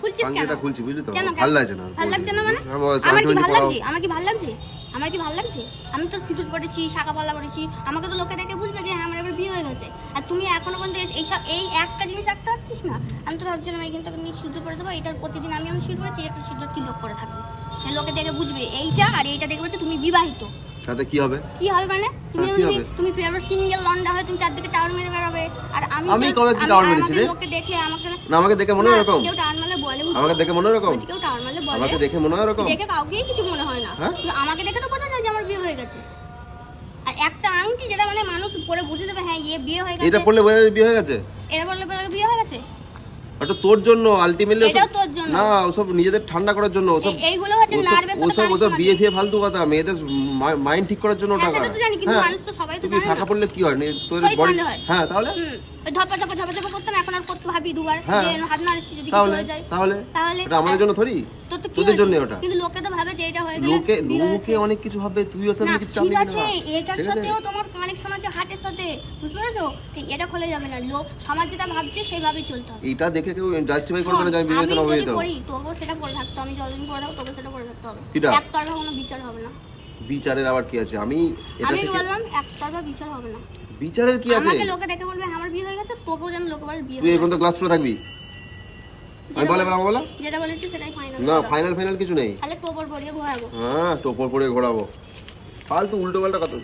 খুলছিস কেন? পাঞ্জাবিটা খুলছি বুঝলি তো, কেন? ভালো লাগছে না। ভালো লাগছে না মানে? আমার কি ভালো লাগছে? আমার কি ভালো লাগছে? আমার কি ভালো লাগছে? আমি তো সিঁদুর পরেছি, শাঁখা পলা পরেছি, আমাকে তো লোকে দেখে বুঝবে যে হ্যাঁ আমার এবার বিয়ে হয়ে গেছে। আর তুমি এখনো পর্যন্ত এই একটা জিনিস রাখতে পারছিস না। আমি তো ভাবছিলাম এইখানটাকে নিয়ে সিঁদুর পরে দেবো, এটার প্রতিদিন আমি সিঁদুর পরেছি, একটা সিঁদুর তিলক করে থাকবে, সে লোকে দেখে বুঝবে এইটা, আর এইটা দেখবে যে তুমি বিবাহিত। তাতে কি হবে? কি হবে মানে? তুমি কি হবে? তুমি এবার সিঙ্গেল লন্ডা হয়ে তুমি চারদিকে টাওয়ার মেরে বেড়াবে। আর আমি কবে কি টাওয়ার মেরেছি রে? লোকে দেখে আমাকে না, আমাকে দেখে মনে হয় এরকম। কেউ টাওয়ার মারলে বলে, আমাকে দেখে মনে হয় এরকম। কেউ টাওয়ার মারলে বলে, আমাকে দেখে মনে হয় এরকম। দেখে কাউকেই কিছু মনে হয় না। হ্যাঁ? কিন্তু আমাকে দেখে তো বোঝা যায় যে আমার বিয়ে হয়ে গেছে। আর একটা আংটি যেটা মানে মানুষ পরে বুঝে দেবে হ্যাঁ এ বিয়ে হয়ে গেছে, এটা পড়লে বোঝা যায় বিয়ে হয়ে গেছে। এটা বললে বিয়ে হয়ে গেছে। ওটা তোর জন্য আলটিমেটলি। এটাও তোর জন্য না, ওসব নিজেদের ঠান্ডা করার জন্য। ওসব এইগুলো হচ্ছে নার্ভাস। ওসব বিয়ে ফিয়ে ফালতু কথা, মেয়েদের মাইন্ড ঠিক করার জন্য হ্যাঁ, টাকা। সেটা তো জানি, কিন্তু মানুষ তো সবাই তো তুই জানে শাখা না। পড়লে কি হয়? তোর শরীর বডি। ঠান্ডা হয়। হ্যাঁ, তাহলে ওই ধপা করতাম, এখন আর করতে ভাবি দুবার, হ্যাঁ। যে হাত নাড়ছি যদি কিছু তাহলে হয়ে যায়। তাহলে তাহলে এটা আমাদের জন্য থরি, তোর তো কি তোদের হয়েছে? জন্য ওটা। কিন্তু লোকে তো ভাবে যে এটা হয়ে গেলে লোকে বিয়ে হয়েছে। অনেক কিছু ভাববে, তুইও সব না, কিছু ঠিক চাপবি না। আছে, এটার ঠিক আছে? সাথেও তোমার কানেকশন আছে হাতের সাথে, বুঝতে পেরেছো? তো এটা খোলা যাবে না, লোক সমাজ যেটা ভাবছে সেইভাবেই চলতে হবে। এটা দেখে কেউ জাস্টিফাই করবে না যে আমি বিয়ে হতে না আমি হয়ে যদি যেতে। করি তোকেও সেটা করে থাকতে হবে, আমি যতদিন করে থাকবো তোকে সেটা করে থাকতে হবে। কিটা? একতরফা কোনো বিচার হবে না। বিচারের আবার কি আছে? আমি এটা আমি থেকে বললাম একতরফা বিচার হবে না। বিচারের কি আছে? আমাকে লোকে দেখে বলবে আমার বিয়ে হয়ে গেছে, তোকেও যেন লোকে বলে বিয়ে তুই এই হয়ে পর্যন্ত গেছে। ক্লাস করে থাকবি? আমি বলে বলা বলা যেটা বলেছি সেটাই ফাইনাল। না, ফাইনাল কিছু নেই। তাহলে তোপর ভরিয়ে ঘোরাবো। হ্যাঁ, টোপর পরে ঘোরাবো। ফালতু উল্টো পাল্টা কথা।